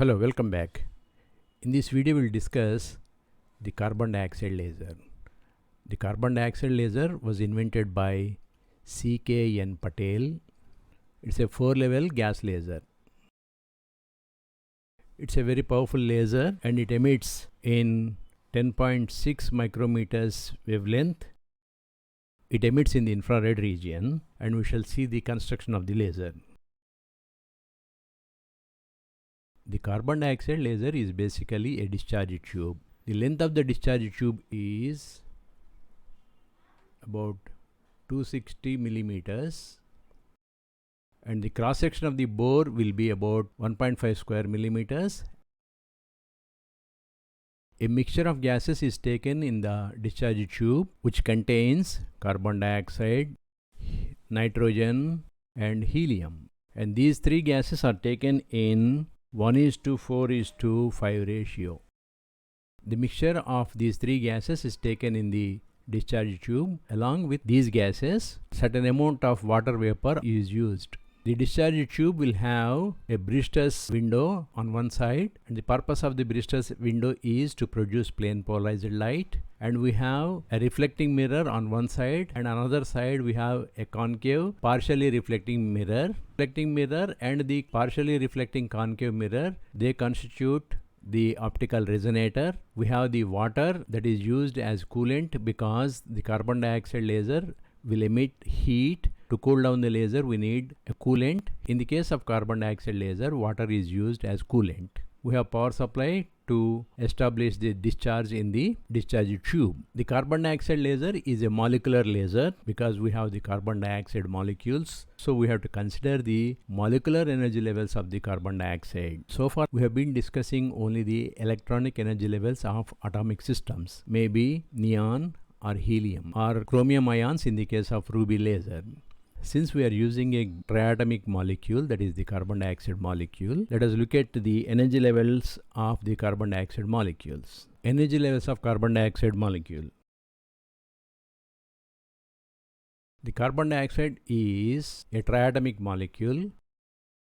Hello, welcome back. In this video we'll discuss the carbon dioxide laser. The carbon dioxide laser was invented by C.K.N. Patel. It's a 4-level gas laser. It's a very powerful laser and it emits in 10.6 micrometers wavelength. It emits in the infrared region, and we shall see the construction of the laser. The carbon dioxide laser is basically a discharge tube. The length of the discharge tube is about 260 millimeters, and the cross section of the bore will be about 1.5 square millimeters. A mixture of gases is taken in the discharge tube, which contains carbon dioxide, nitrogen, and helium. And these three gases are taken in 1:4:5 ratio. The mixture of these three gases is taken in the discharge tube. Along with these gases, certain amount of water vapor is used. The discharge tube will have a Brewster's window on one side, and the purpose of the Brewster's window is to produce plane polarized light. And we have a reflecting mirror on one side, and another side we have a concave partially reflecting mirror. Reflecting mirror and the partially reflecting concave mirror, they constitute the optical resonator. We have the water that is used as coolant because the carbon dioxide laser will emit heat. To cool down the laser, we need a coolant. In the case of carbon dioxide laser, water is used as coolant. We have power supply to establish the discharge in the discharge tube. The carbon dioxide laser is a molecular laser because we have the carbon dioxide molecules. So we have to consider the molecular energy levels of the carbon dioxide. So far we have been discussing only the electronic energy levels of atomic systems, maybe neon or helium or chromium ions in the case of ruby laser. Since we are using a triatomic molecule, that is the carbon dioxide molecule, let us look at the energy levels of the carbon dioxide molecules. Energy levels of carbon dioxide molecule. The carbon dioxide is a triatomic molecule.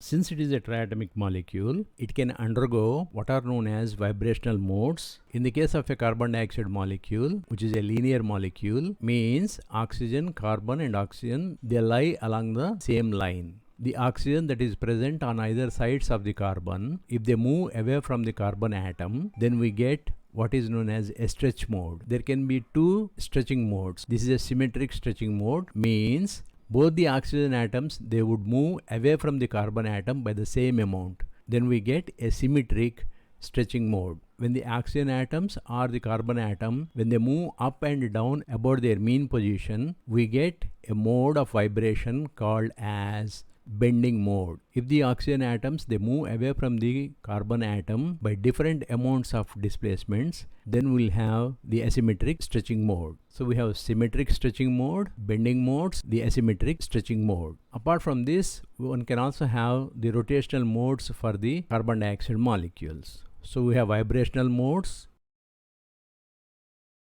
Since it is a triatomic molecule, it can undergo what are known as vibrational modes. In the case of a carbon dioxide molecule, which is a linear molecule, means oxygen, carbon and oxygen, they lie along the same line. The oxygen that is present on either sides of the carbon, if they move away from the carbon atom, then we get what is known as a stretch mode. There can be two stretching modes. This is a symmetric stretching mode, means both the oxygen atoms, they would move away from the carbon atom by the same amount. Then we get a symmetric stretching mode. When the oxygen atoms or the carbon atom, when they move up and down about their mean position, we get a mode of vibration called as bending mode. If the oxygen atoms, they move away from the carbon atom by different amounts of displacements, then we'll have the asymmetric stretching mode. So we have symmetric stretching mode, bending modes, the asymmetric stretching mode. Apart from this, one can also have the rotational modes for the carbon dioxide molecules. So we have vibrational modes.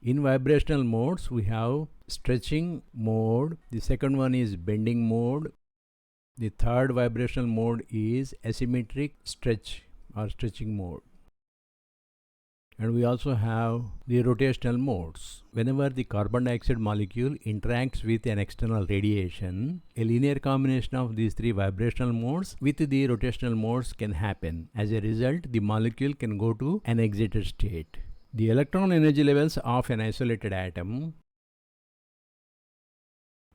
In vibrational modes, we have stretching mode. The second one is bending mode. The third vibrational mode is asymmetric stretch or stretching mode. And we also have the rotational modes. Whenever the carbon dioxide molecule interacts with an external radiation, a linear combination of these three vibrational modes with the rotational modes can happen. As a result, the molecule can go to an excited state. The electron energy levels of an isolated atom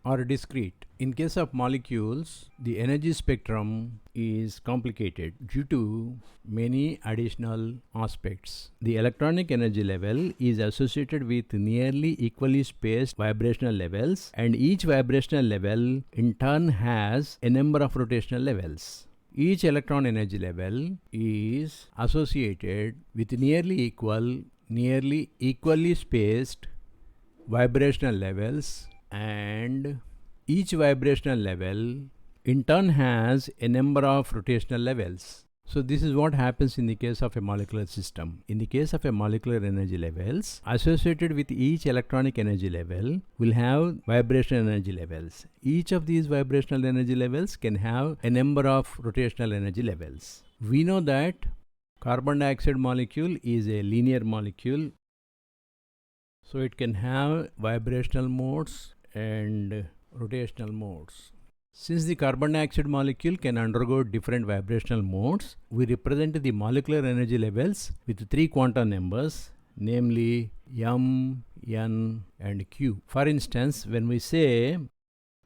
are discrete. In case of molecules, the energy spectrum is complicated due to many additional aspects. The electronic energy level is associated with nearly equally spaced vibrational levels, and each vibrational level in turn has a number of rotational levels. Each electron energy level is associated with nearly equally spaced vibrational levels, and each vibrational level in turn has a number of rotational levels. So this is what happens in the case of a molecular system. In the case of a molecular energy levels, associated with each electronic energy level will have vibrational energy levels. Each of these vibrational energy levels can have a number of rotational energy levels. We know that Carbon dioxide molecule is a linear molecule, so it can have vibrational modes and rotational modes. Since the carbon dioxide molecule can undergo different vibrational modes, we represent the molecular energy levels with three quantum numbers, namely m, n, and q. For instance, when we say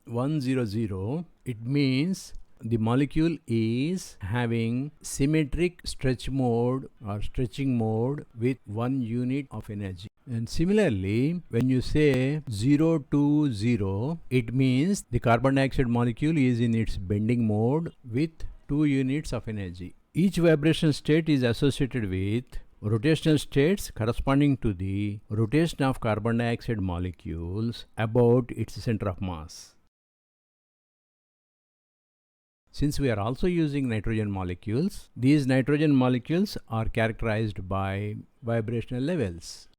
100, it means the molecule is having symmetric stretch mode or stretching mode with 1 unit of energy. And similarly, when you say 020, it means the carbon dioxide molecule is in its bending mode with 2 units of energy. Each vibration state is associated with rotational states corresponding to the rotation of carbon dioxide molecules about its center of mass. Since we are also using nitrogen molecules, these nitrogen molecules are characterized by vibrational levels.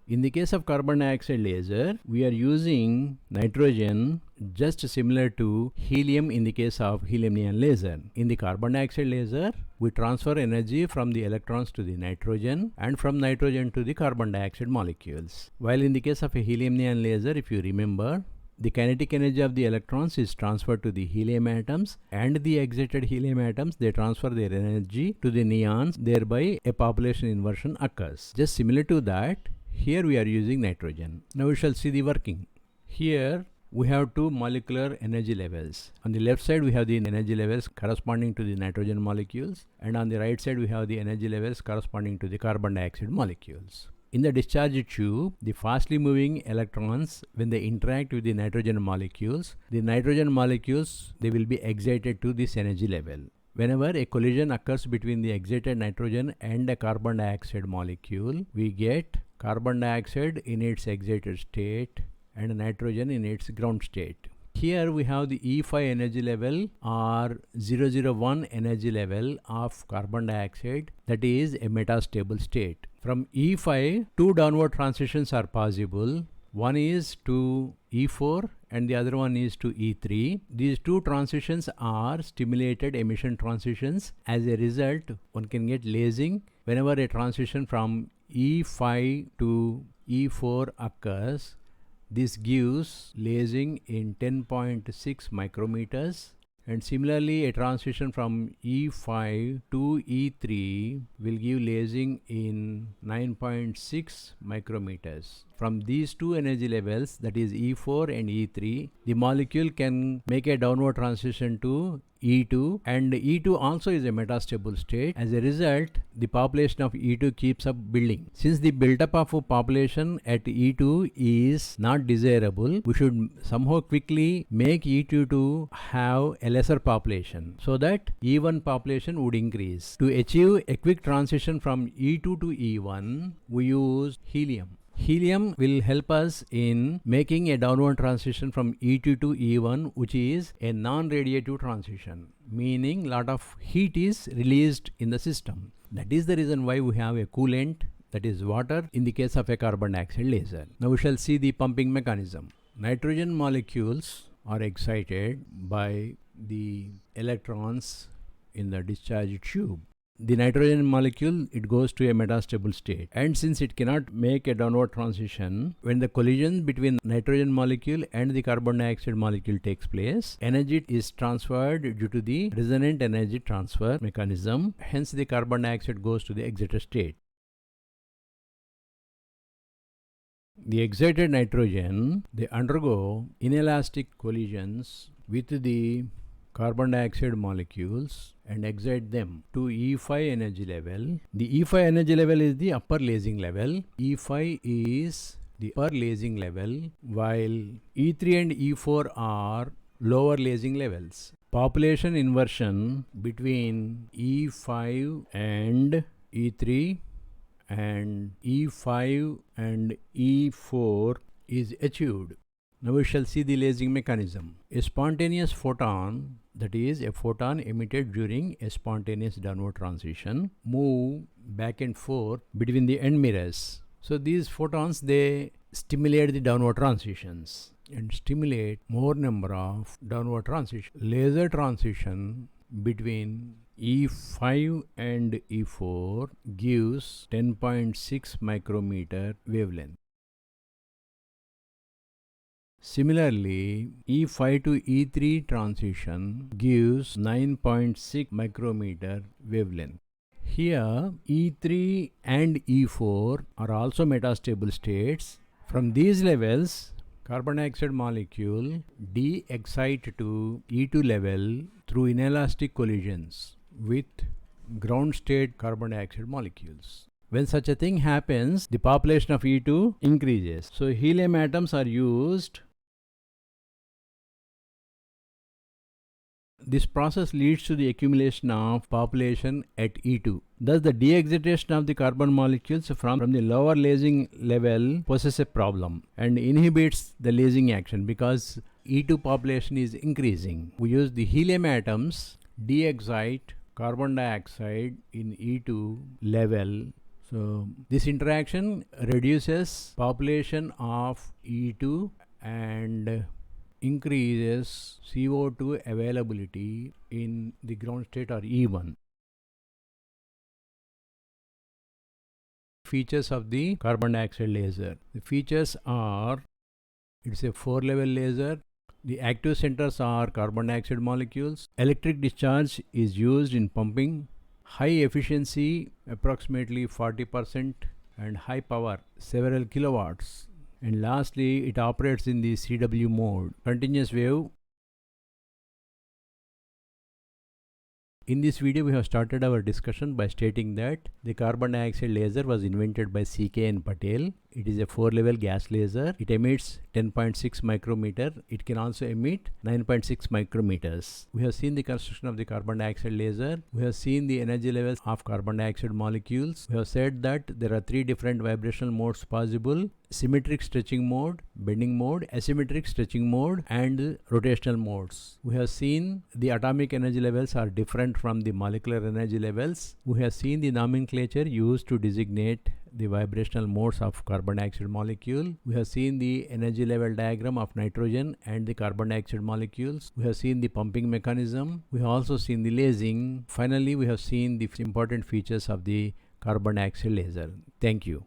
In the case of carbon dioxide laser, we are using nitrogen just similar to helium in the case of helium-neon laser. In the carbon dioxide laser, we transfer energy from the electrons to the nitrogen and from nitrogen to the carbon dioxide molecules. While in the case of a helium-neon laser, if you remember, the kinetic energy of the electrons is transferred to the helium atoms, and the excited helium atoms, they transfer their energy to the neons, thereby a population inversion occurs. Just similar to that, here we are using nitrogen. Now we shall see the working. Here we have two molecular energy levels. On the left side we have the energy levels corresponding to the nitrogen molecules, and on the right side we have the energy levels corresponding to the carbon dioxide molecules. In the discharge tube, the fastly moving electrons, when they interact with the nitrogen molecules, they will be excited to this energy level. Whenever a collision occurs between the excited nitrogen and a carbon dioxide molecule, we get carbon dioxide in its excited state and nitrogen in its ground state. Here we have the E5 energy level or 001 energy level of carbon dioxide, that is a metastable state. From E5, two downward transitions are possible. One is to E4 and the other one is to E3. These two transitions are stimulated emission transitions. As a result, one can get lasing. Whenever a transition from E5 to E4 occurs, this gives lasing in 10.6 micrometers, and similarly a transition from E5 to E3 will give lasing in 9.6 micrometers. From these two energy levels, that is E4 and E3, the molecule can make a downward transition to E2, and E2 also is a metastable state. As a result, the population of E2 keeps up building. Since the build-up of a population at E2 is not desirable, we should somehow quickly make E2 to have a lesser population so that E1 population would increase. To achieve a quick transition from E2 to E1, we use helium. Helium will help us in making a downward transition from E2 to E1, which is a non-radiative transition, meaning lot of heat is released in the system. That is the reason why we have a coolant, that is water, in the case of a carbon dioxide laser. Now we shall see the pumping mechanism. Nitrogen molecules are excited by the electrons in the discharge tube. The nitrogen molecule, it goes to a metastable state, and since it cannot make a downward transition, when the collision between nitrogen molecule and the carbon dioxide molecule takes place, energy is transferred due to the resonant energy transfer mechanism. Hence the carbon dioxide goes to the excited state. The excited nitrogen, they undergo inelastic collisions with the carbon dioxide molecules and excite them to E5 energy level. The E5 energy level is the upper lasing level. E5 is the upper lasing level, while E3 and E4 are lower lasing levels. Population inversion between E5 and E3 and E5 and E4 is achieved. Now we shall see the lasing mechanism. A spontaneous photon, that is a photon emitted during a spontaneous downward transition, move back and forth between the end mirrors. So these photons, they stimulate the downward transitions and stimulate more number of downward transitions. Laser transition between E5 and E4 gives 10.6 micrometer wavelength. Similarly, E5 to E3 transition gives 9.6 micrometer wavelength. Here, E3 and E4 are also metastable states. From these levels, carbon dioxide molecule de-excite to E2 level through inelastic collisions with ground state carbon dioxide molecules. When such a thing happens, the population of E2 increases. So helium atoms are used. This process leads to the accumulation of population at E2. Thus, the de-excitation of the carbon molecules from the lower lasing level poses a problem and inhibits the lasing action because E2 population is increasing. We use the helium atoms de-excite carbon dioxide in E2 level. So, this interaction reduces population of E2 and increases CO2 availability in the ground state or E1. Features of the carbon dioxide laser. The features are, it's a 4-level laser. The active centers are carbon dioxide molecules. Electric discharge is used in pumping. High efficiency, approximately 40%, and high power, several kilowatts. And lastly, it operates in the CW mode, continuous wave. In this video, we have started our discussion by stating that the carbon dioxide laser was invented by C.K.N. Patel. It is a 4-level gas laser. It emits 10.6 micrometer. It can also emit 9.6 micrometers. We have seen the construction of the carbon dioxide laser. We have seen the energy levels of carbon dioxide molecules. We have said that there are 3 different vibrational modes possible: symmetric stretching mode, bending mode, asymmetric stretching mode, and rotational modes. We have seen the atomic energy levels are different from the molecular energy levels. We have seen the nomenclature used to designate the vibrational modes of carbon dioxide molecule. We have seen the energy level diagram of nitrogen and the carbon dioxide molecules. We have seen the pumping mechanism. We have also seen the lasing. Finally, we have seen the important features of the carbon dioxide laser. Thank you.